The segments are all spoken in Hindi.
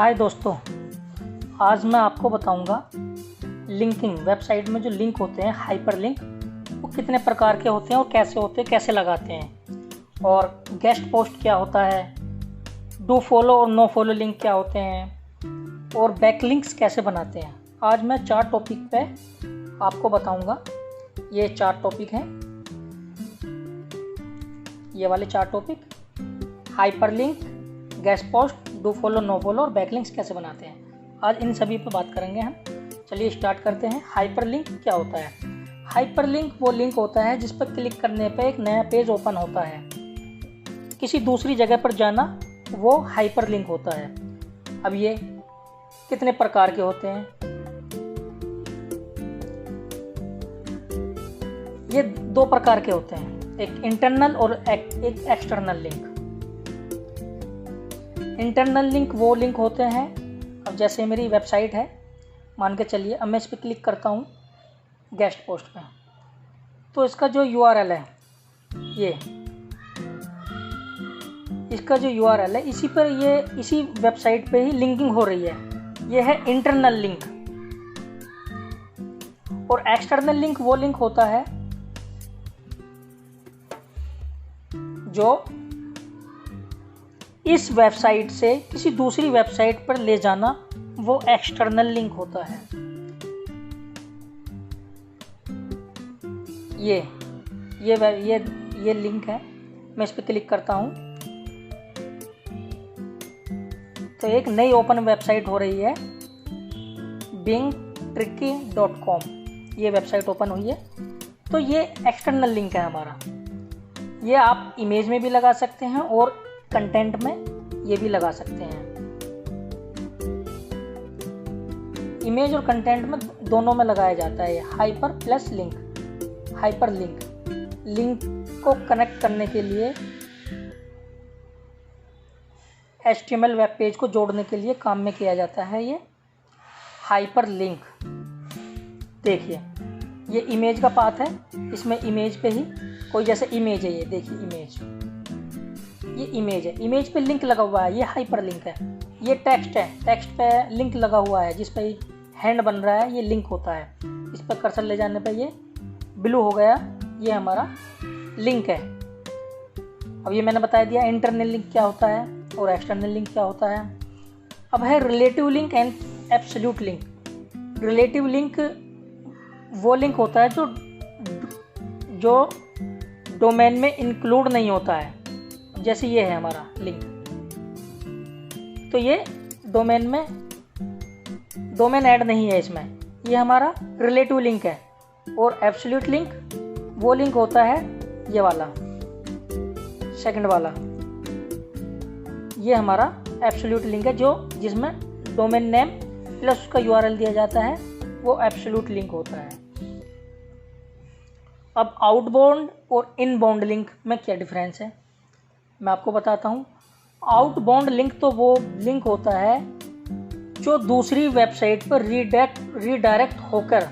हाय दोस्तों, आज मैं आपको बताऊंगा लिंकिंग। वेबसाइट में जो लिंक होते हैं, हाइपर लिंक, वो कितने प्रकार के होते हैं और कैसे होते हैं, कैसे लगाते हैं, और गेस्ट पोस्ट क्या होता है, डू फॉलो और नो फॉलो लिंक क्या होते हैं, और बैकलिंक्स कैसे बनाते हैं। आज मैं 4 टॉपिक पे आपको बताऊंगा। ये 4 टॉपिक हैं, ये वाले 4 topic: hyperlink, guest post, do follow, no follow और बैकलिंक्स कैसे बनाते हैं। आज इन सभी पे बात करेंगे हम। चलिए स्टार्ट करते हैं। हाइपर लिंक क्या होता है? हाइपर लिंक वो लिंक होता है जिस पर क्लिक करने पे एक नया पेज ओपन होता है। किसी दूसरी जगह पर जाना वो हाइपर लिंक होता है। अब ये कितने प्रकार के होते हैं? ये 2 प्रकार के होते हैं, एक इंटरनल और एक एक्सटर्नल लिंक। इंटरनल लिंक वो लिंक होते हैं, अब जैसे मेरी वेबसाइट है, मान के चलिए, अब मैं इस पर क्लिक करता हूँ गेस्ट पोस्ट पे, तो इसका जो URL है, ये इसका जो URL है, इसी पर ये इसी वेबसाइट पे ही लिंकिंग हो रही है। ये है इंटरनल लिंक। और एक्सटर्नल लिंक वो लिंक होता है जो इस वेबसाइट से किसी दूसरी वेबसाइट पर ले जाना, वो एक्सटर्नल लिंक होता है। ये लिंक है, मैं इस पर क्लिक करता हूँ तो एक नई ओपन वेबसाइट हो रही है, bingtricky.com। ये वेबसाइट ओपन हुई है, तो ये एक्सटर्नल लिंक है हमारा। ये आप इमेज में भी लगा सकते हैं और कंटेंट में ये भी लगा सकते हैं। इमेज और कंटेंट में दोनों में लगाया जाता है। Hyper plus link, hyper link को कनेक्ट करने के लिए, HTML वेब पेज को जोड़ने के लिए काम में किया जाता है ये हाइपर लिंक। देखिए, ये इमेज का पाथ है, इसमें इमेज पे ही कोई, जैसे इमेज है, ये देखिए ये इमेज है, इमेज पे लिंक लगा हुआ है, ये हाइपर लिंक है। ये टेक्स्ट है, टेक्स्ट पे लिंक लगा हुआ है, जिस पे हैंड बन रहा है, ये लिंक होता है। इस पर कर्सर ले जाने पे ये ब्लू हो गया, ये हमारा लिंक है। अब ये मैंने बता दिया इंटरनल लिंक क्या होता है और एक्सटर्नल लिंक क्या होता है। अब है relative link and absolute link. Relative link वो लिंक होता है जो डोमेन में इंक्लूड नहीं होता है। जैसे ये है हमारा लिंक, तो ये डोमेन ऐड नहीं है इसमें, ये हमारा रिलेटिव लिंक है। और एब्सोल्यूट लिंक वो लिंक होता है, ये वाला सेकंड वाला, ये हमारा एब्सोल्यूट लिंक है, जिसमें डोमेन नेम प्लस उसका URL दिया जाता है, वो एब्सोल्यूट लिंक होता है। अब आउटबाउंड और इनबाउंड लिंक में क्या डिफरेंस है, मैं आपको बताता हूँ। आउटबाउंड लिंक तो वो लिंक होता है जो दूसरी वेबसाइट पर रीडायरेक्ट होकर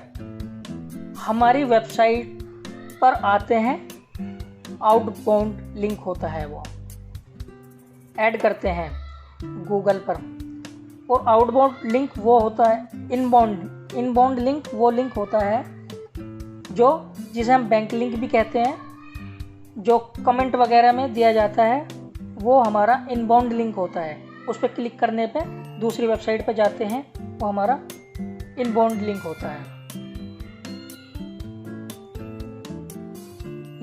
हमारी वेबसाइट पर आते हैं। आउटबाउंड लिंक होता है, वो ऐड करते हैं गूगल पर। और आउटबाउंड लिंक वो होता है इनबाउंड लिंक वो लिंक होता है जिसे हम बैंक लिंक भी कहते हैं, जो कमेंट वगैरह में दिया जाता है, वो हमारा इनबाउंड लिंक होता है। उस पर क्लिक करने पे दूसरी वेबसाइट पे जाते हैं, वो हमारा इनबाउंड लिंक होता है।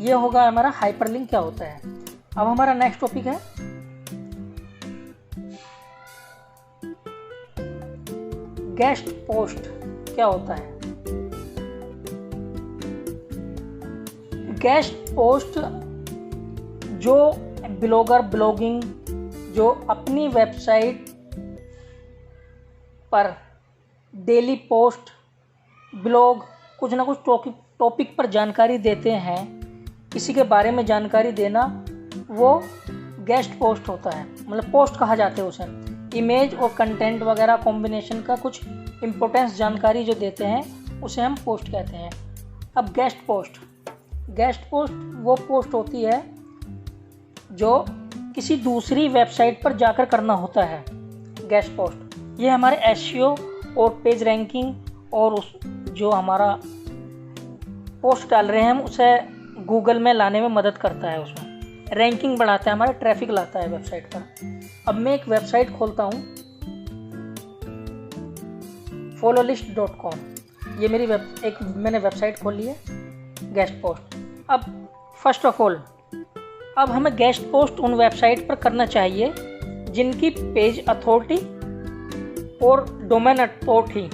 ये होगा हमारा हाइपर लिंक क्या होता है। अब हमारा नेक्स्ट टॉपिक है गेस्ट पोस्ट क्या होता है। गेस्ट पोस्ट जो ब्लॉगिंग जो अपनी वेबसाइट पर डेली पोस्ट, ब्लॉग, कुछ ना कुछ टॉपिक पर जानकारी देते हैं, किसी के बारे में जानकारी देना, वो गेस्ट पोस्ट होता है। मतलब पोस्ट कहा जाता है उसे। इमेज और कंटेंट वगैरह कॉम्बिनेशन का कुछ इम्पोर्टेंस जानकारी जो देते हैं, उसे हम पोस्ट कहते हैं। अब गेस्ट पोस्ट वो पोस्ट होती है जो किसी दूसरी वेबसाइट पर जाकर करना होता है। गेस्ट पोस्ट ये हमारे एसईओ और पेज रैंकिंग और उस जो हमारा पोस्ट डाल रहे हैं हम उसे गूगल में लाने में मदद करता है, उसमें रैंकिंग बढ़ाता है, हमारा ट्रैफिक लाता है वेबसाइट पर। अब मैं एक वेबसाइट खोलता हूँ followlist.com। ये मेरी मैंने वेबसाइट खोल ली है गेस्ट पोस्ट। अब फर्स्ट ऑफ ऑल अब हमें गेस्ट पोस्ट उन वेबसाइट पर करना चाहिए जिनकी पेज अथॉरिटी और डोमेन अथॉरिटी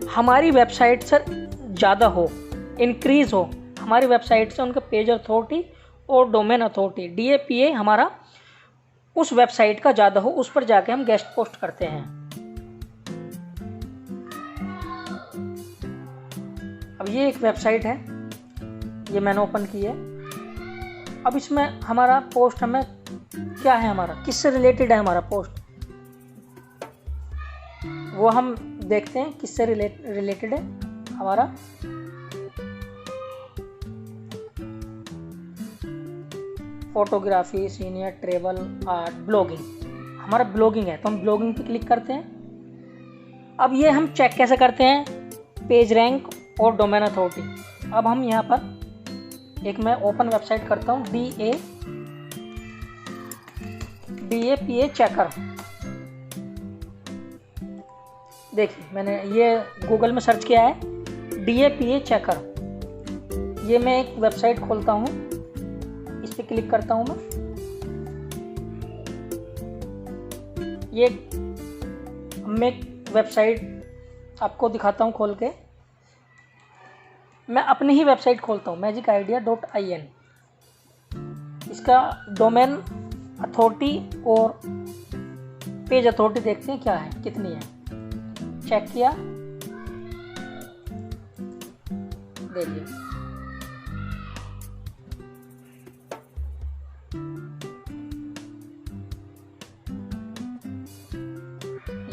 हमारी वेबसाइट से ज़्यादा हो, इंक्रीज हो। हमारी वेबसाइट से उनका पेज अथॉरिटी और डोमेन अथॉरिटी DAPA हमारा उस वेबसाइट का ज़्यादा हो, उस पर जाके हम गेस्ट पोस्ट करते हैं। अब ये एक वेबसाइट है, ये मैंने ओपन की है। अब इसमें हमारा पोस्ट हमें क्या है, हमारा किससे रिलेटेड है हमारा पोस्ट, वो हम देखते हैं किससे रिलेटेड है हमारा। Photography, senior, travel, art, blogging. हमारा ब्लॉगिंग है तो हम ब्लॉगिंग पे क्लिक करते हैं। अब ये हम चेक कैसे करते हैं, पेज रैंक और डोमेन अथॉरिटी। अब हम यहाँ पर एक मैं ओपन वेबसाइट करता हूँ DAPA चेकर। देखिए मैंने ये गूगल में सर्च किया है DAPA चेकर। ये मैं एक वेबसाइट खोलता हूँ, इस पर क्लिक करता हूँ मैं। ये मैं वेबसाइट आपको दिखाता हूँ खोल के। मैं अपनी ही वेबसाइट खोलता हूँ magicidea.in। इसका डोमेन अथॉरिटी और पेज अथॉरिटी देखते हैं क्या है, कितनी है। चेक किया, देखिए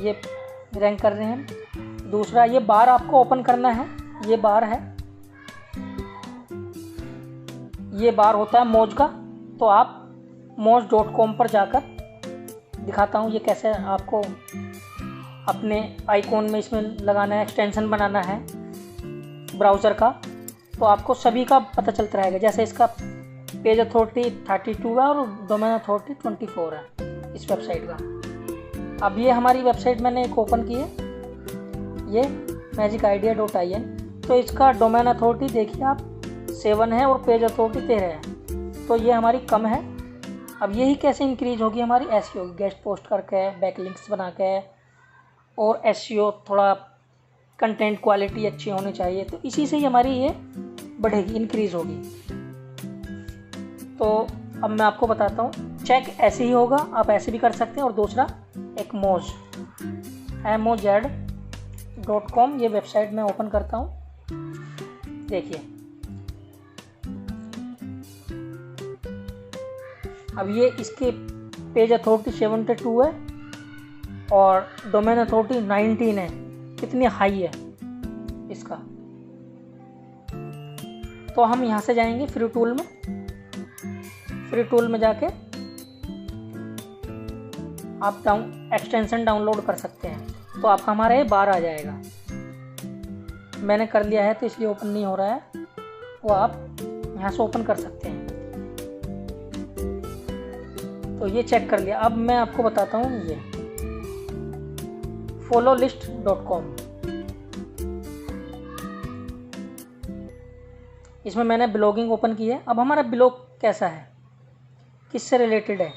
ये रैंक कर रहे हैं। दूसरा ये बार आपको ओपन करना है, ये बार है, ये बार होता है मोज का। तो आप moz.com पर जाकर दिखाता हूँ ये कैसे आपको अपने आइकॉन में इसमें लगाना है, एक्सटेंशन बनाना है ब्राउज़र का। तो आपको सभी का पता चलता रहेगा। जैसे इसका पेज अथॉरिटी 32 है और डोमेन अथॉरिटी 24 है इस वेबसाइट का। अब ये हमारी वेबसाइट मैंने एक ओपन की है, ये magicidea.in। तो इसका डोमेन अथॉरिटी देखिए आप 7 है और पेज अथॉरिटी 13 है, तो ये हमारी कम है। अब यही कैसे इंक्रीज होगी हमारी एसईओ, गेस्ट पोस्ट करके, बैकलिंक्स बना के और एसईओ थोड़ा कंटेंट क्वालिटी अच्छी होनी चाहिए, तो इसी से ही हमारी ये बढ़ेगी, इंक्रीज होगी। तो अब मैं आपको बताता हूँ, चेक ऐसे ही होगा, आप ऐसे भी कर सकते हैं। और दूसरा एक moz.com, ये वेबसाइट मैं ओपन करता हूँ। देखिए अब ये इसके पेज अथॉरिटी 72 है और डोमेन अथॉरिटी 19 है, कितनी हाई है इसका। तो हम यहाँ से जाएंगे फ्री टूल में जाके आप एक्सटेंशन डाउनलोड कर सकते हैं। तो आपका हमारा ये बार आ जाएगा। मैंने कर लिया है तो इसलिए ओपन नहीं हो रहा है, वो आप यहाँ से ओपन कर सकते हैं। तो ये चेक कर लिया। अब मैं आपको बताता हूँ ये followlist.com। इसमें मैंने ब्लॉगिंग ओपन की है। अब हमारा ब्लॉग कैसा है, किससे रिलेटेड है।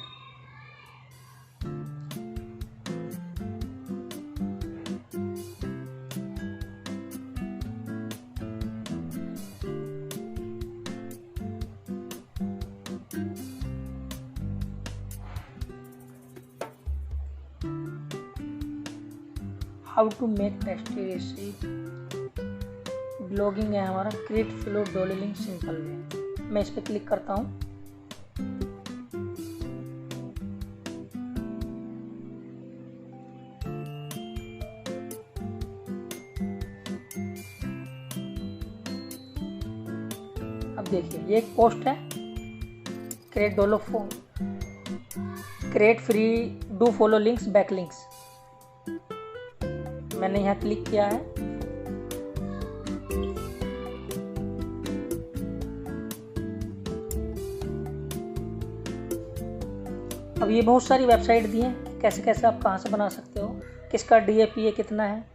How to make tasty recipe, blogging है हमारा, create flow dolling simple way. मैं इस पर क्लिक करता हूँ। अब देखिए ये एक पोस्ट है, create free do follow links backlinks, मैंने यहाँ क्लिक किया है। अब ये बहुत सारी वेबसाइट दी हैं, कैसे कैसे आप कहाँ से बना सकते हो, किसका DAPA कितना है।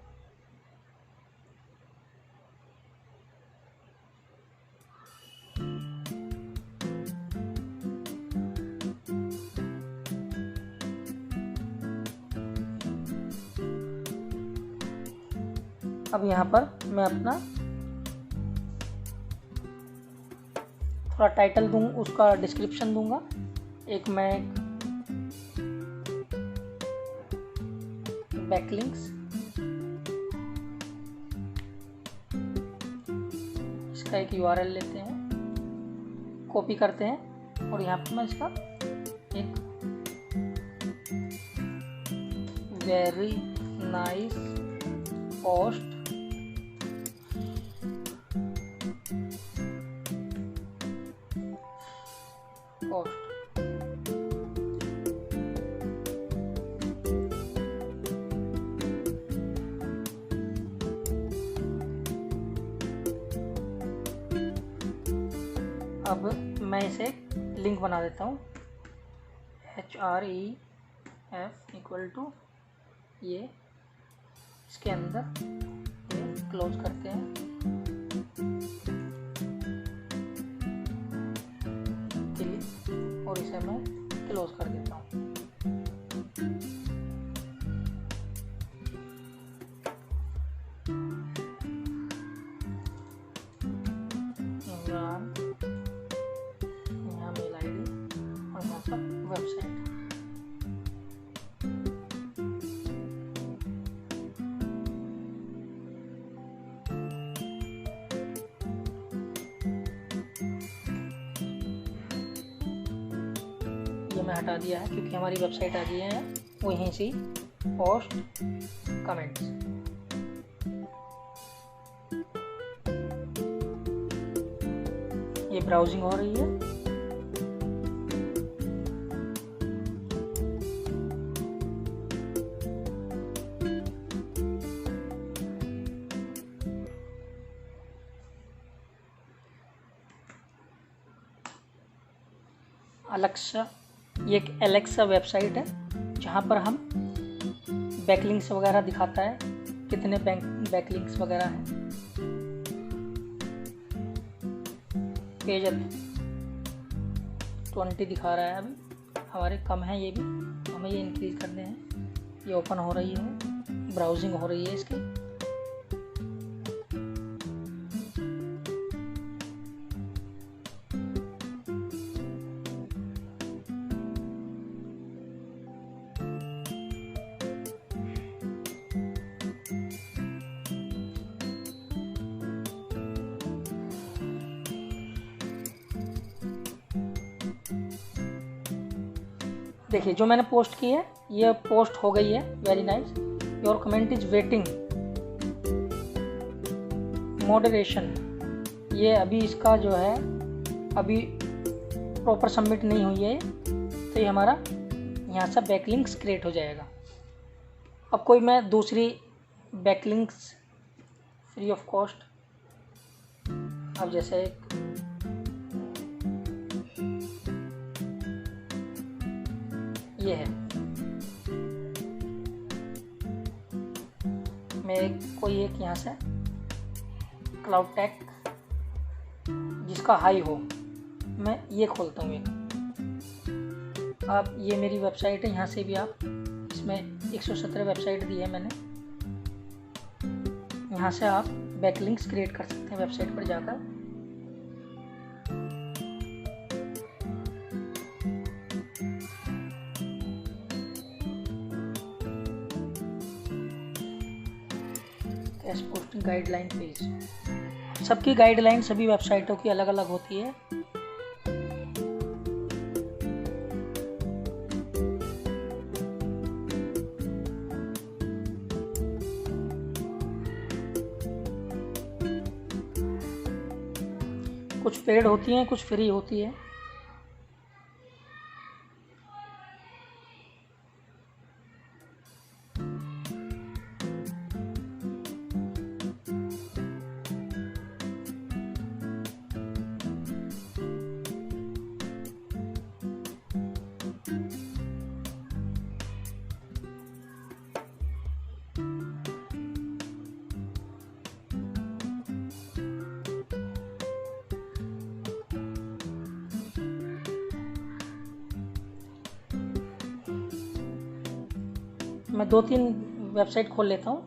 अब यहाँ पर मैं अपना थोड़ा टाइटल दूँ, उसका डिस्क्रिप्शन दूंगा। एक मैं बैकलिंक्स, इसका एक URL लेते हैं, कॉपी करते हैं और यहाँ पर मैं इसका एक वेरी नाइस पोस्ट अब मैं इसे लिंक बना देता हूँ, href इक्वल टू ये, इसके अंदर ये क्लोज करते हैं, और इसे मैं क्लोज कर देता हूँ। इमरान, यहाँ मेल ID और यहाँ पर वेबसाइट। ये मैं हटा दिया है क्योंकि हमारी वेबसाइट आ गई है वहीं से पोस्ट कमेंट्स। ये ब्राउजिंग हो रही है। अलेक्सा, ये एक एलेक्सा वेबसाइट है जहाँ पर हम बैकलिंक्स वगैरह दिखाता है, कितने बैकलिंक्स वगैरह हैं। पेज 20 दिखा रहा है, अभी हमारे कम है, ये भी हमें ये इंक्रीज करने हैं। ये ओपन हो रही है, ब्राउजिंग हो रही है इसकी। देखिए जो मैंने पोस्ट की है ये पोस्ट हो गई है। Very nice, your comment is waiting moderation. ये अभी इसका जो है अभी प्रॉपर सबमिट नहीं हुई है, तो ये हमारा यहाँ से बैकलिंक्स क्रिएट हो जाएगा। अब कोई मैं दूसरी बैकलिंक्स फ्री ऑफ कॉस्ट, अब जैसे ये है, मैं कोई एक यहाँ से क्लाउड टेक जिसका हाई हो, मैं ये खोलता हूँ एक। अब ये मेरी वेबसाइट है, यहाँ से भी आप, इसमें 117 वेबसाइट दी है मैंने, यहाँ से आप बैकलिंक्स क्रिएट कर सकते हैं वेबसाइट पर जाकर। पोस्टिंग गाइडलाइन पेज, सबकी गाइडलाइन सभी वेबसाइटों की अलग अलग होती है। कुछ पेड होती हैं, कुछ फ्री होती है। मैं 2-3 वेबसाइट खोल लेता हूँ।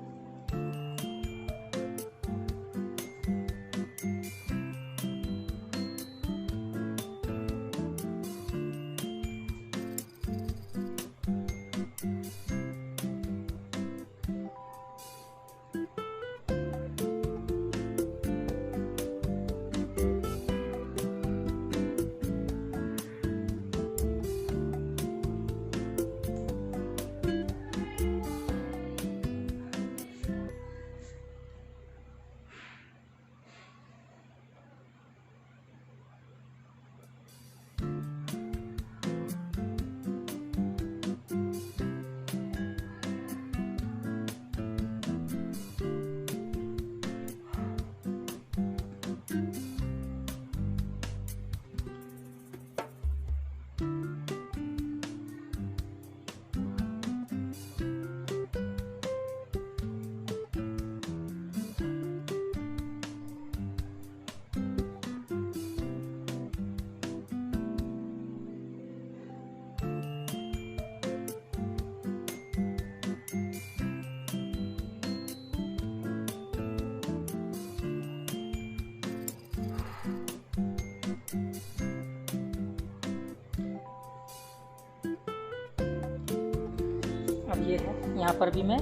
अब ये है, यहाँ पर भी मैं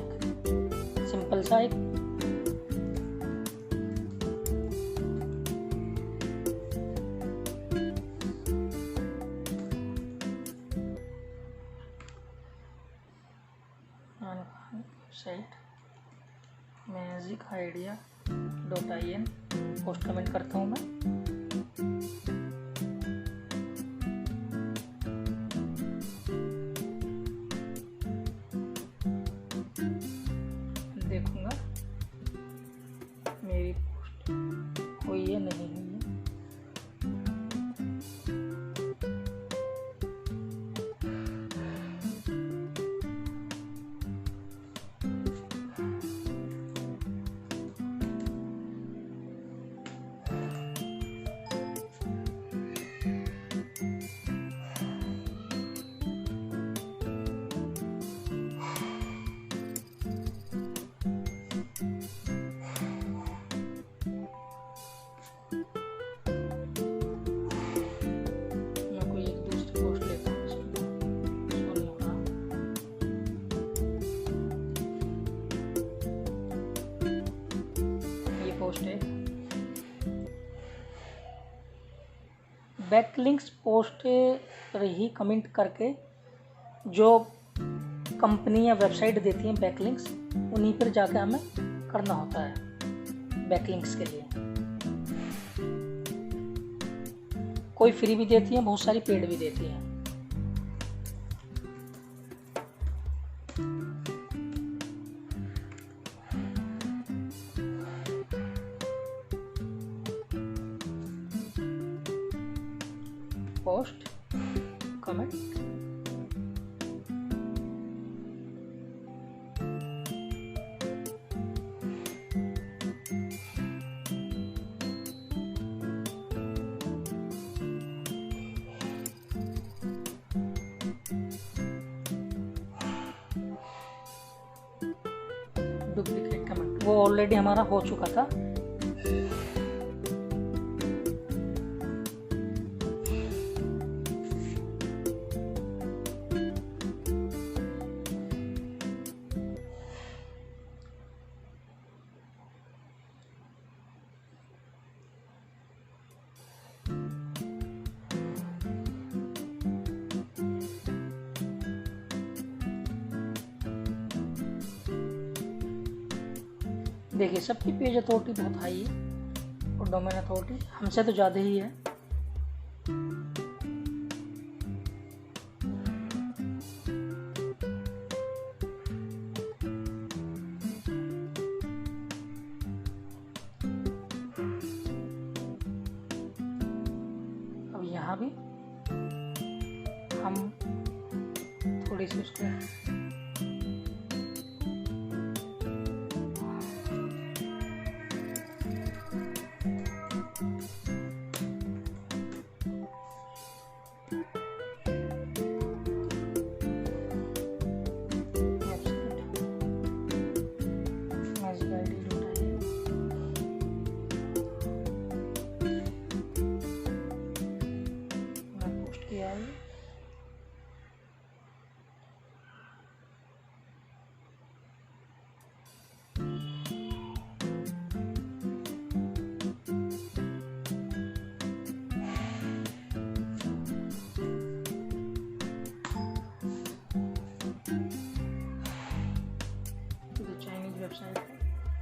सिंपल सा एक वेबसाइट magicIdea.in पोस्ट कमेंट करता हूँ मैं। देखूंगा मेरी पोस्ट हुई है नहीं हुई है। पोस्ट है बैकलिंक्स पोस्ट पर ही कमेंट करके जो कंपनी या वेबसाइट देती हैं बैकलिंक्स, उन्हीं पर जाकर हमें करना होता है। बैकलिंक्स के लिए कोई फ्री भी देती हैं, बहुत सारी पेड भी देती हैं। पोस्ट कमेंट डुप्लीकेट कमेंट वो ऑलरेडी हमारा हो चुका था। देखिए सबकी पेज अथॉरिटी बहुत हाई है और डोमेन अथॉरिटी हमसे तो ज़्यादा ही है। अब यहाँ भी हम थोड़ी सी उसको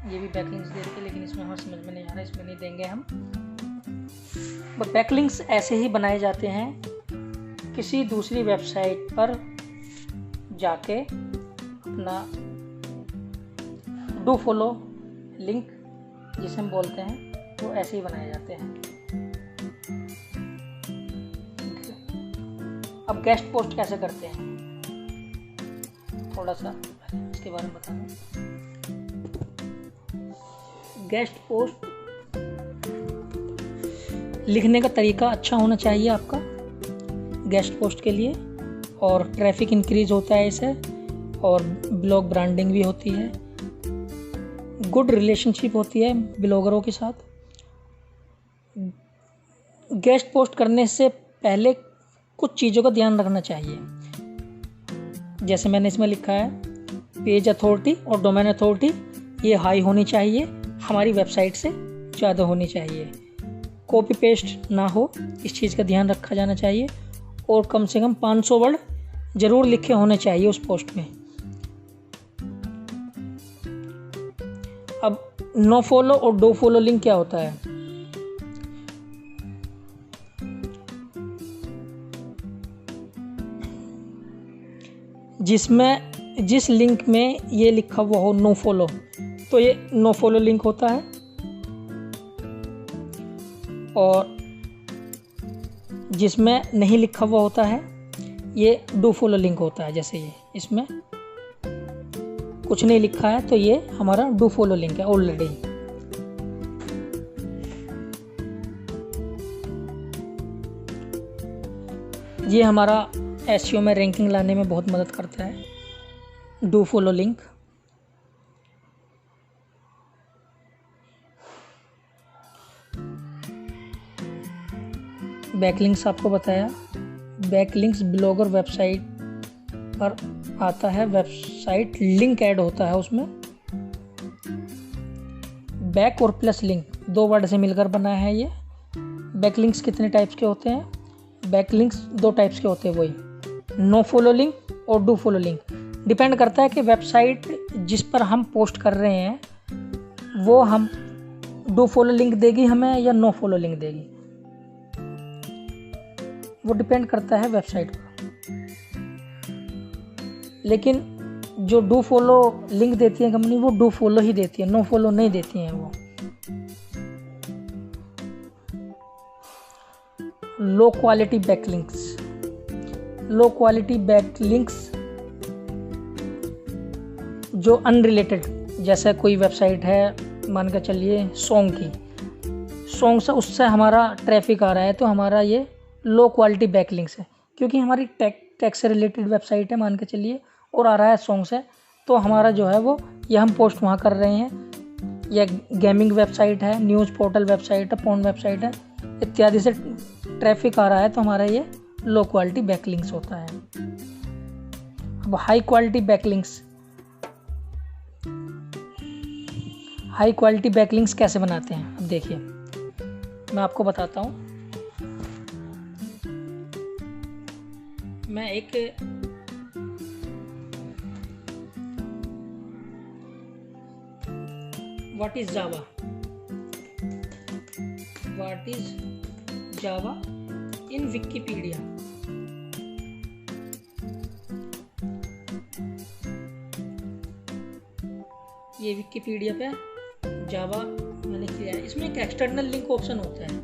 ये भी बैकलिंक्स दे रखे, लेकिन इसमें हमें समझ में नहीं आ रहा, इसमें नहीं देंगे हम। बट बैकलिंक्स ऐसे ही बनाए जाते हैं किसी दूसरी वेबसाइट पर जाके अपना डू फॉलो लिंक जिसे हम बोलते हैं, वो ऐसे ही बनाए जाते हैं। अब गेस्ट पोस्ट कैसे करते हैं, थोड़ा सा इसके बारे में बता दूं। गेस्ट पोस्ट लिखने का तरीका अच्छा होना चाहिए आपका गेस्ट पोस्ट के लिए, और ट्रैफिक इंक्रीज होता है इससे, और ब्लॉग ब्रांडिंग भी होती है, गुड रिलेशनशिप होती है ब्लॉगरों के साथ। गेस्ट पोस्ट करने से पहले कुछ चीज़ों का ध्यान रखना चाहिए, जैसे मैंने इसमें लिखा है पेज अथॉरिटी और डोमेन अथॉरिटी, ये हाई होनी चाहिए, हमारी वेबसाइट से ज़्यादा होनी चाहिए। कॉपी पेस्ट ना हो, इस चीज़ का ध्यान रखा जाना चाहिए, और कम से कम 500 वर्ड ज़रूर लिखे होने चाहिए उस पोस्ट में। अब नो फॉलो और डू फॉलो लिंक क्या होता है? जिस लिंक में ये लिखा हुआ हो नो फॉलो, तो ये नो फॉलो लिंक होता है, और जिसमें नहीं लिखा हुआ होता है ये डू फॉलो लिंक होता है। जैसे ये इसमें कुछ नहीं लिखा है तो ये हमारा डू फॉलो लिंक है ऑलरेडी। ये हमारा एसईओ में रैंकिंग लाने में बहुत मदद करता है डू फॉलो लिंक। बैकलिंक्स आपको बताया, बैकलिंक्स ब्लॉगर वेबसाइट पर आता है, वेबसाइट लिंक ऐड होता है उसमें। बैक और प्लस लिंक 2 वर्ड से मिलकर बना है ये। बैकलिंक्स कितने टाइप्स के होते हैं? बैकलिंक्स 2 टाइप्स के होते हैं, वही नो फॉलो लिंक और डू फॉलो लिंक। डिपेंड करता है कि वेबसाइट जिस पर हम पोस्ट कर रहे हैं वो हम डू फॉलो लिंक देगी हमें या नो फॉलो लिंक देगी, वो डिपेंड करता है वेबसाइट पर। लेकिन जो डू फॉलो लिंक देती है कंपनी, वो डू फॉलो ही देती है, नो फॉलो नहीं देती हैं वो। Low quality backlinks, low quality backlinks जो अनरिलेटेड, जैसे कोई वेबसाइट है मान कर चलिए सॉन्ग की, सॉन्ग से उससे हमारा ट्रैफिक आ रहा है तो हमारा ये लो क्वालिटी बैकलिंक्स है, क्योंकि हमारी टेक से रिलेटेड वेबसाइट है मान के चलिए और आ रहा है सॉन्ग से, तो हमारा जो है वो ये हम पोस्ट वहाँ कर रहे हैं, या गेमिंग वेबसाइट है, न्यूज़ पोर्टल वेबसाइट है, पोर्न वेबसाइट है इत्यादि से ट्रैफिक आ रहा है तो हमारा ये लो क्वालिटी बैकलिंक्स होता है। अब high quality backlinks, high quality backlinks कैसे बनाते हैं? अब देखिए मैं आपको बताता हूँ। मैं एक what is Java, what is Java in Wikipedia, ये विकिपीडिया पे जावा मैंने किया है। इसमें एक एक्सटर्नल लिंक ऑप्शन होता है,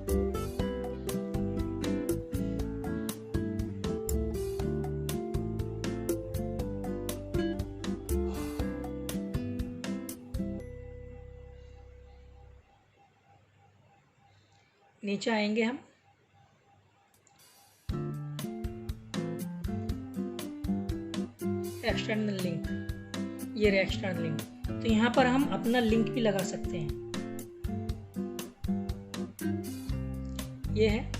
नीचे आएंगे हम, एक्सटर्नल लिंक, ये रहा एक्सटर्नल लिंक, तो यहाँ पर हम अपना लिंक भी लगा सकते हैं। ये है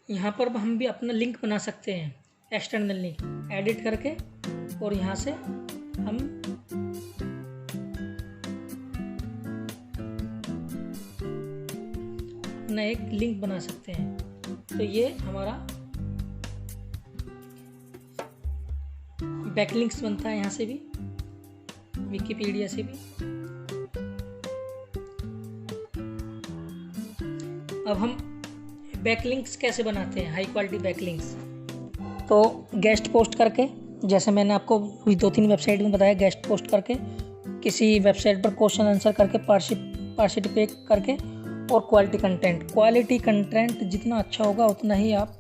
यहाँ पर हम भी अपना लिंक बना सकते हैं, एक्सटर्नल लिंक एडिट करके, और यहाँ से हम अपना एक लिंक बना सकते हैं। तो ये हमारा बैकलिंक्स बनता है यहाँ से भी, विकिपीडिया से भी। अब हम बैकलिंक्स कैसे बनाते हैं, हाई क्वालिटी बैकलिंक्स। तो गेस्ट पोस्ट करके, जैसे मैंने आपको 2-3 वेबसाइट में बताया, गेस्ट पोस्ट करके, किसी वेबसाइट पर क्वेश्चन आंसर करके, पार्टिसिपेट करके, और क्वालिटी कंटेंट जितना अच्छा होगा उतना ही आप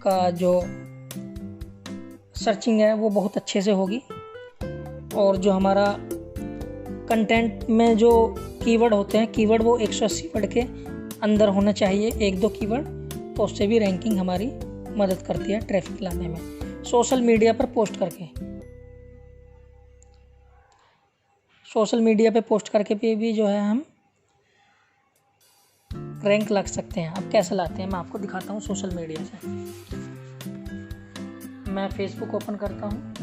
का जो सर्चिंग है वो बहुत अच्छे से होगी। और जो हमारा कंटेंट में जो कीवर्ड होते हैं, कीवर्ड वो 180 वर्ड के अंदर होना चाहिए, 1-2 कीवर्ड, तो उससे भी रैंकिंग हमारी मदद करती है ट्रैफिक लाने में। सोशल मीडिया पर पोस्ट करके, सोशल मीडिया पे पोस्ट करके भी जो है हम रैंक लग सकते हैं। अब कैसे लाते हैं मैं आपको दिखाता हूँ सोशल मीडिया से। मैं फेसबुक ओपन करता हूँ,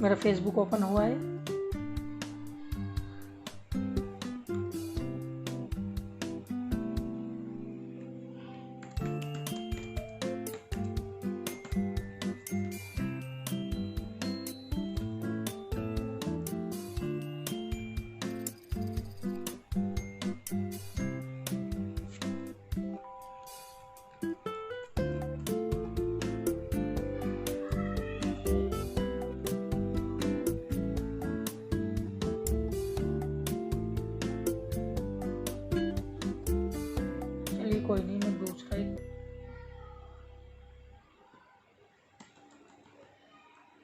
मेरा फेसबुक ओपन हुआ है। कोई नहीं, मैं दूसरा एक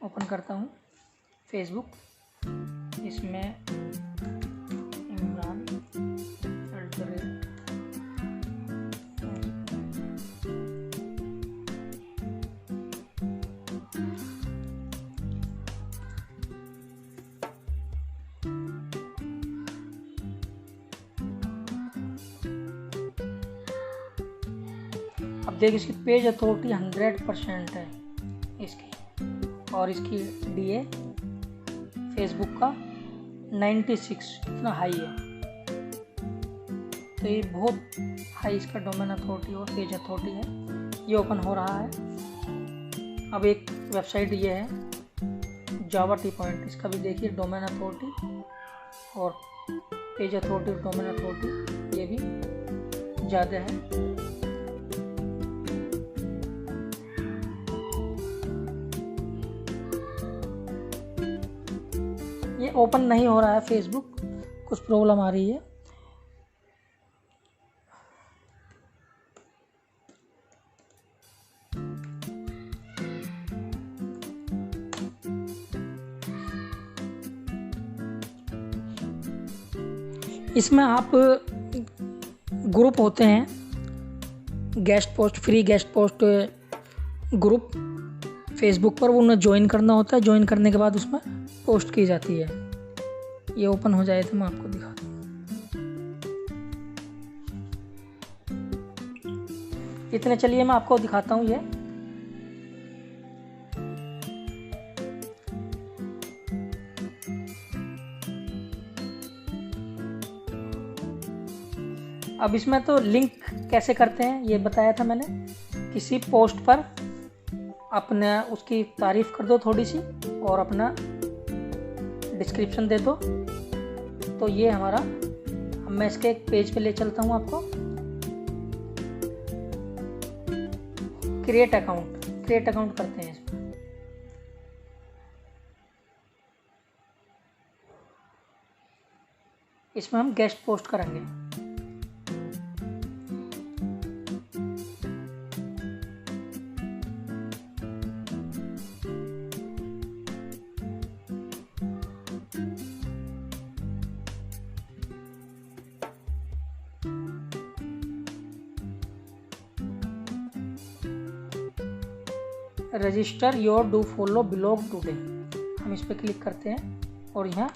ओपन करता हूँ फेसबुक। इसमें इमरान अब देखिए इसकी पेज अथॉरिटी 100% है इसकी, और इसकी DA फेसबुक का 96 इतना हाई है। तो ये बहुत हाई इसका डोमेन अथॉरिटी और पेज अथॉरिटी है। ये ओपन हो रहा है। अब एक वेबसाइट ये है जावा टी पॉइंट, इसका भी देखिए डोमेन अथॉरिटी और पेज अथॉरिटी और डोमेन अथॉरिटी ये भी ज़्यादा है। ये ओपन नहीं हो रहा है फेसबुक, कुछ प्रॉब्लम आ रही है। इसमें आप ग्रुप होते हैं, guest post, free guest post group Facebook पर, वो उन्हें ज्वाइन करना होता है। ज्वाइन करने के बाद उसमें पोस्ट की जाती है। ये ओपन हो जाए तो मैं आपको दिखाता हूँ। इतने चलिए मैं आपको दिखाता हूँ। ये अब इसमें तो लिंक कैसे करते हैं ये बताया था मैंने। किसी पोस्ट पर अपना उसकी तारीफ कर दो थोड़ी सी और अपना डिस्क्रिप्शन दे दो। तो ये हमारा, अब मैं इसके एक पेज पे ले चलता हूँ आपको। क्रिएट अकाउंट करते हैं इसमें। इसमें हम गेस्ट पोस्ट करेंगे। Register your do follow blog today, हम इस पर क्लिक करते हैं और यहाँ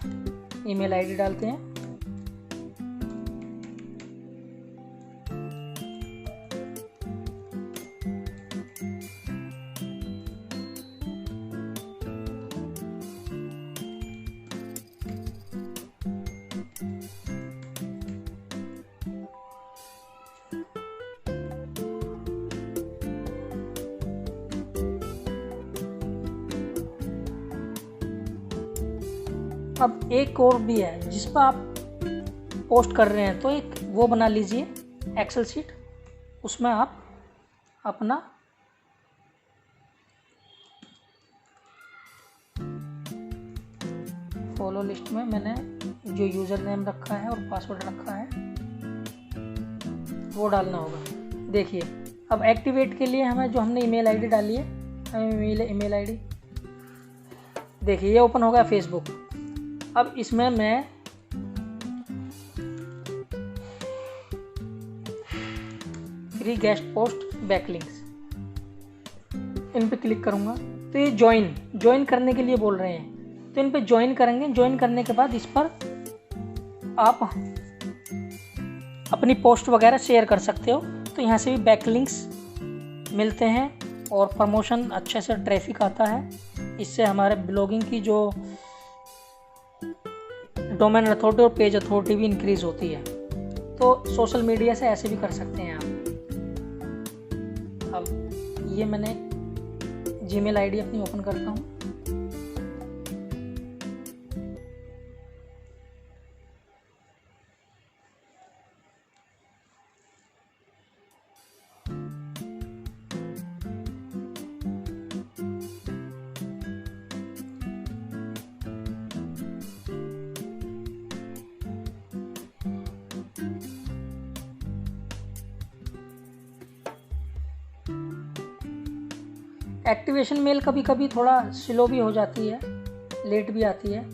ईमेल आईडी डालते हैं। अब एक और भी है जिस पर आप पोस्ट कर रहे हैं, तो एक वो बना लीजिए एक्सेल शीट, उसमें आप अपना फॉलो लिस्ट में मैंने जो यूज़र नेम रखा है और पासवर्ड रखा है वो डालना होगा। देखिए अब एक्टिवेट के लिए हमें जो हमने ईमेल आईडी डाली है, हमें ईमेल आईडी देखिए ये ओपन हो गया फेसबुक। अब इसमें मैं फ्री गेस्ट पोस्ट बैकलिंक्स इन पे क्लिक करूँगा तो ये ज्वाइन करने के लिए बोल रहे हैं, तो इन पे ज्वाइन करेंगे। ज्वाइन करने के बाद इस पर आप अपनी पोस्ट वगैरह शेयर कर सकते हो, तो यहाँ से भी बैकलिंक्स मिलते हैं और प्रमोशन अच्छे से ट्रैफिक आता है। इससे हमारे ब्लॉगिंग की जो डोमेन अथॉरिटी और पेज अथॉरिटी भी इंक्रीज होती है। तो सोशल मीडिया से ऐसे भी कर सकते हैं आप। अब ये मैंने जीमेल आईडी अपनी ओपन करता हूँ। एक्टिवेशन मेल कभी कभी थोड़ा स्लो भी हो जाती है, लेट भी आती है।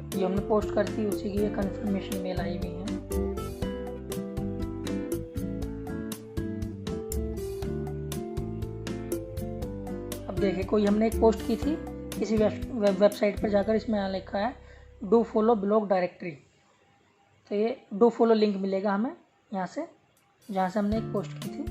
ये हमने पोस्ट कर दी, उसी की ये कंफर्मेशन मेल आई हुई है। अब देखिए कोई हमने एक पोस्ट की थी किसी वेबसाइट पर जाकर, इसमें यहाँ लिखा है डू फॉलो ब्लॉग डायरेक्टरी, तो ये डू फॉलो लिंक मिलेगा हमें यहाँ से, जहाँ से हमने एक पोस्ट की थी।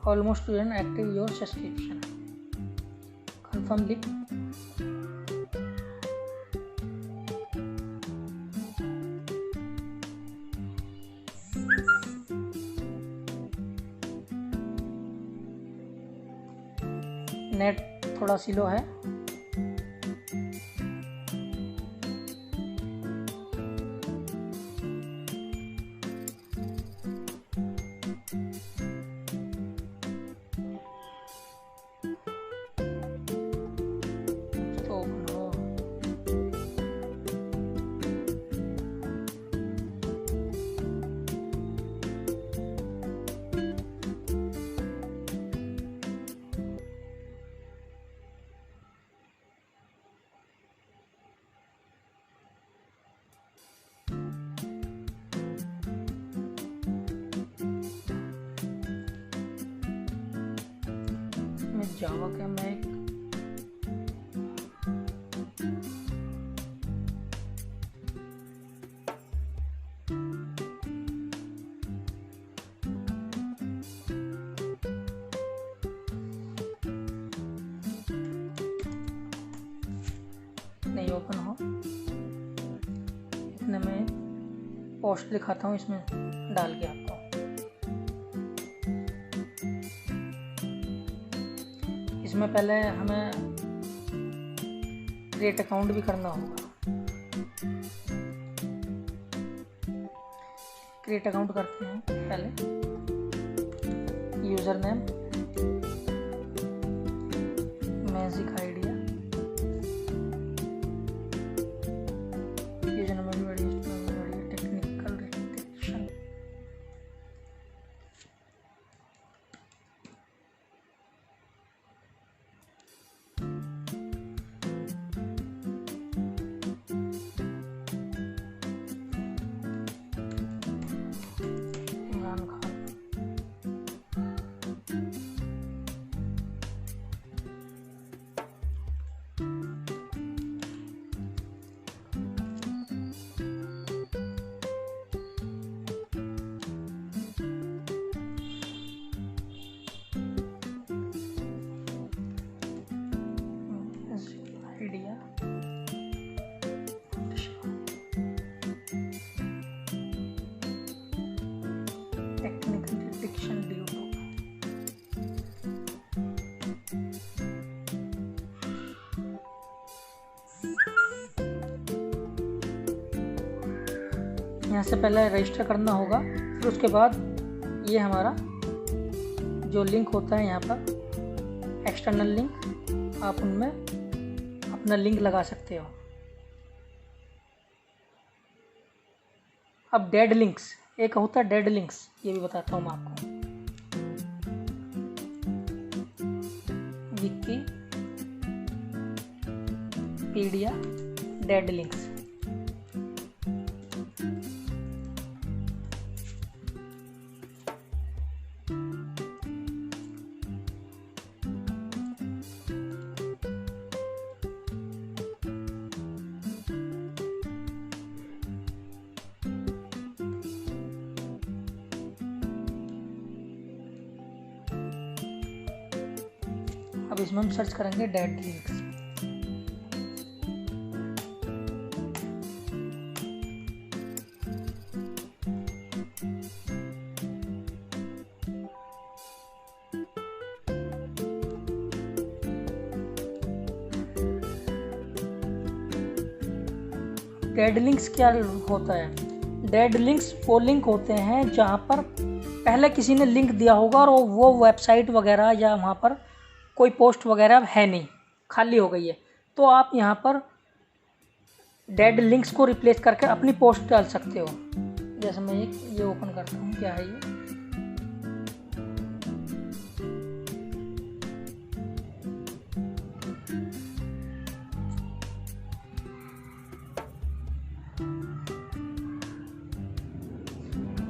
Almost to active your subscription. Confirm link. Net थोड़ा स्लो है। जावा का मैं एक नहीं ओपन हो, इतने में पोस्ट दिखाता हूँ, इसमें डाल के आपको। इसमें पहले हमें क्रिएट अकाउंट भी करना होगा। क्रिएट अकाउंट करते हैं। पहले user name magic idea, user name technical restriction, Imran Khan, idea, technical restriction due to, यहाँ से पहले रजिस्टर करना होगा। फिर उसके बाद ये हमारा जो लिंक होता है यहाँ पर एक्सटर्नल लिंक, आप उनमें अपना लिंक लगा सकते हो। अब डेड लिंक्स, एक होता है डेड लिंक्स, ये भी बताता हूँ मैं आपको। विकिपीडिया डेड लिंक्स, अब इसमें हम सर्च करेंगे डेड लिंक्स। डेड लिंक्स क्या होता है? डेड लिंक्स वो लिंक होते हैं जहाँ पर पहले किसी ने लिंक दिया होगा और वो वेबसाइट वगैरह या वहाँ पर कोई पोस्ट वगैरह है नहीं, खाली हो गई है, तो आप यहाँ पर डेड लिंक्स को रिप्लेस करके अपनी पोस्ट डाल सकते हो। जैसे मैं ये ओपन करता हूँ, क्या है ये,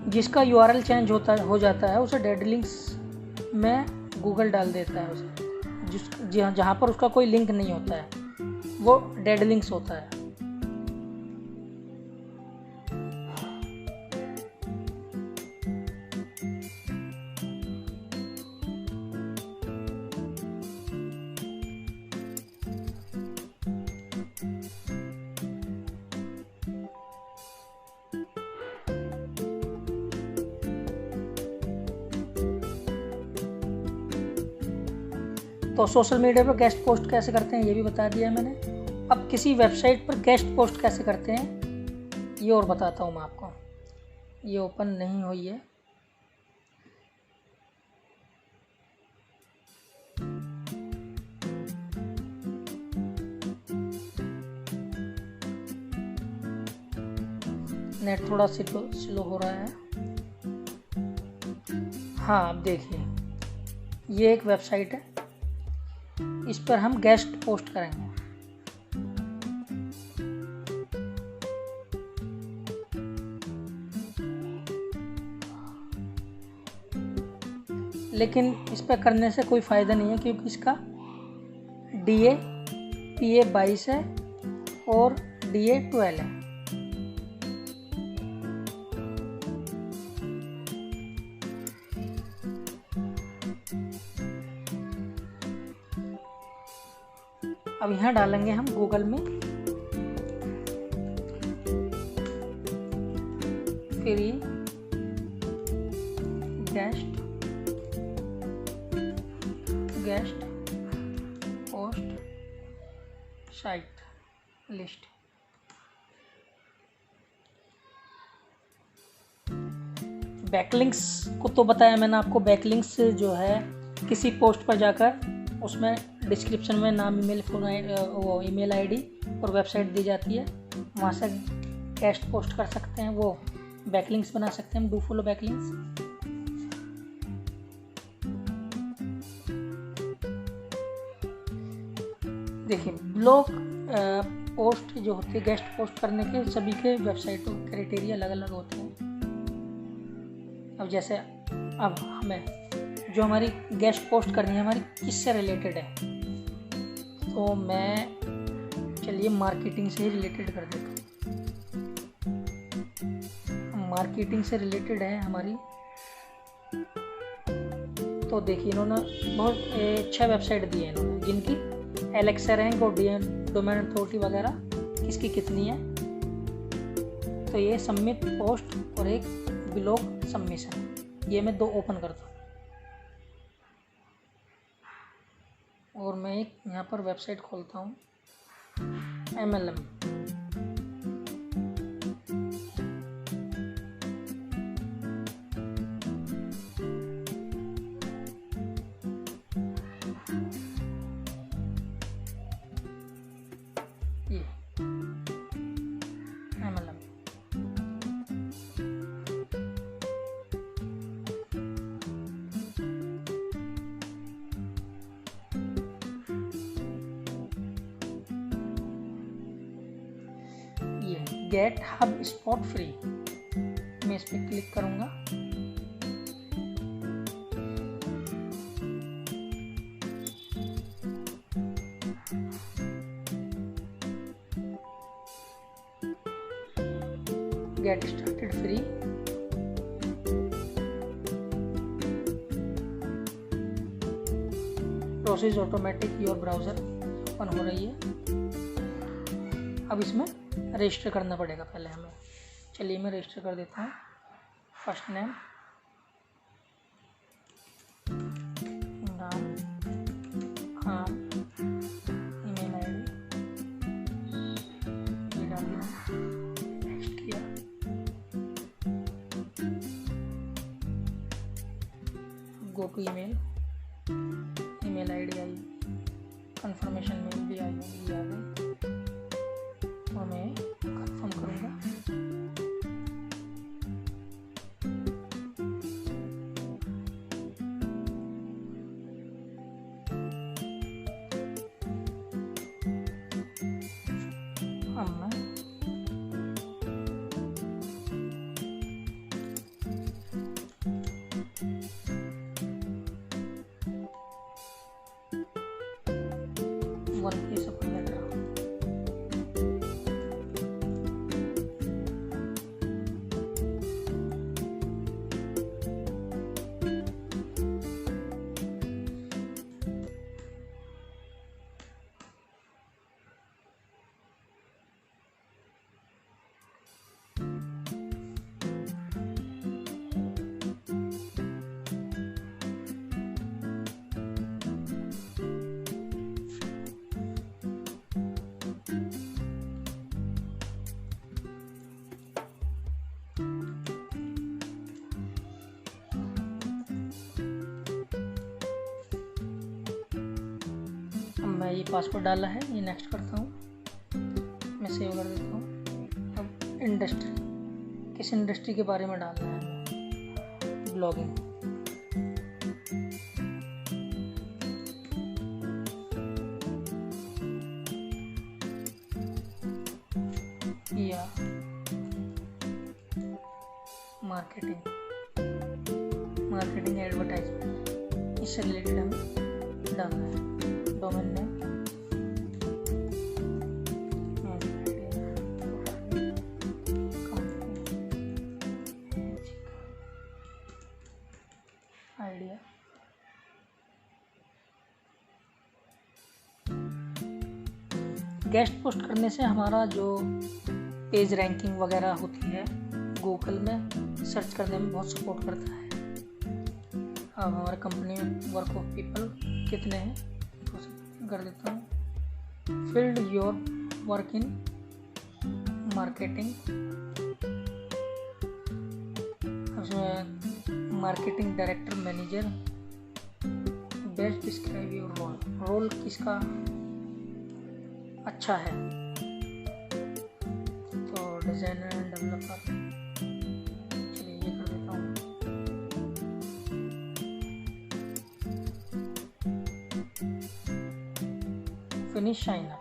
जिसका यूआरएल चेंज हो जाता है उसे डेड लिंक्स में गूगल डाल देता है उसे, जहाँ पर उसका कोई लिंक नहीं होता है वो डेड लिंक्स होता है। तो सोशल मीडिया पर गेस्ट पोस्ट कैसे करते हैं ये भी बता दिया है मैंने। अब किसी वेबसाइट पर गेस्ट पोस्ट कैसे करते हैं ये और बताता हूँ मैं आपको। ये ओपन नहीं हुई है, नेट थोड़ा स्लो हो रहा है। हाँ, अब देखिए ये एक वेबसाइट है, इस पर हम गेस्ट पोस्ट करेंगे। लेकिन इस पर करने से कोई फ़ायदा नहीं है क्योंकि इसका DA PA 22 है और DA 12 है। अब यहाँ डालेंगे हम गूगल में free guest post site list. Backlinks को तो बताया मैंने आपको। बैकलिंक्स जो है किसी पोस्ट पर जाकर उसमें डिस्क्रिप्शन में नाम, ईमेल, वो ईमेल आईडी और वेबसाइट दी जाती है, वहाँ से टेक्स्ट पोस्ट कर सकते हैं, वो बैकलिंक्स बना सकते हैं हम। Do follow backlinks. देखिए ब्लॉग पोस्ट जो होती है, गेस्ट पोस्ट करने के सभी के वेबसाइटों क्राइटेरिया अलग अलग होते हैं। अब जैसे अब हमें जो हमारी गेस्ट पोस्ट करनी है हमारी किससे रिलेटेड है, तो मैं चलिए मार्केटिंग से ही रिलेटेड कर देता हूँ। मार्केटिंग से रिलेटेड है हमारी, तो देखिए इन्होंने बहुत 6 वेबसाइट दी है इन्होंने, जिनकी एलेक्सा रैंक और डोमेन अथॉरिटी वगैरह किसकी कितनी है। तो ये सबमिट पोस्ट और एक ब्लॉग सबमिशन, ये मैं 2 ओपन करता हूँ और मैं एक यहाँ पर वेबसाइट खोलता हूँ MLM। ये MLM get HubSpot free, मैं इस पर क्लिक करूंगा। Get started free, process automatic, your browser open हो रही है। अब इसमें रजिस्टर करना पड़ेगा पहले हमें। चलिए मैं रजिस्टर कर देता हूँ। फर्स्ट नेम, नाम, हाँ, ईमेल आईडी ये डाल दिया, नेक्स्ट किया। Go to email, email ID आई, कंफर्मेशन मेल भी आई होगी, ये आ गई, और मैं कंफर्म करूँगा। अब मैं वर्क की सफल लेटर मैं ये पासवर्ड डाला है, ये नेक्स्ट करता हूँ, मैं सेव कर देता हूँ। अब इंडस्ट्री, किस इंडस्ट्री के बारे में डालना है, ब्लॉगिंग। या मार्केटिंग, मार्केटिंग एडवर्टाइजमेंट, इससे रिलेटेड हमें डालना है। Domain name, idea, guest post करने से हमारा जो पेज रैंकिंग वगैरह होती है गूगल में सर्च करने में बहुत सपोर्ट करता है। अब हमारे कंपनी में वर्क ऑफ पीपल कितने हैं तो कर देता हूँ। Field your work in marketing, अब उसमें marketing director manager, best describe your role, role किसका अच्छा है, तो डिजाइनर एंड डेवलपर, चलिए ये कर देता हूँ। Finish sign up.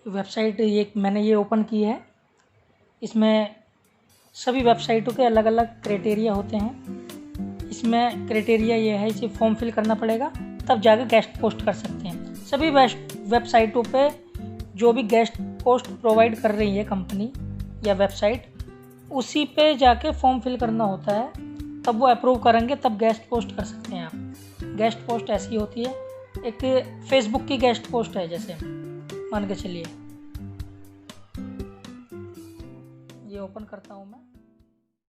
वेबसाइट ये मैंने ये ओपन की है। इसमें सभी वेबसाइटों के अलग अलग क्राइटेरिया होते हैं। इसमें क्राइटेरिया ये है, इसे फॉर्म फिल करना पड़ेगा तब जाके गेस्ट पोस्ट कर सकते हैं। सभी वेबसाइटों पे जो भी गेस्ट पोस्ट प्रोवाइड कर रही है कंपनी या वेबसाइट, उसी पे जाके फॉर्म फिल करना होता है, तब वो अप्रूव करेंगे तब गेस्ट पोस्ट कर सकते हैं आप। गेस्ट पोस्ट ऐसी होती है, एक फेसबुक की गेस्ट पोस्ट है, जैसे मान के चलिए ये ओपन करता हूँ मैं।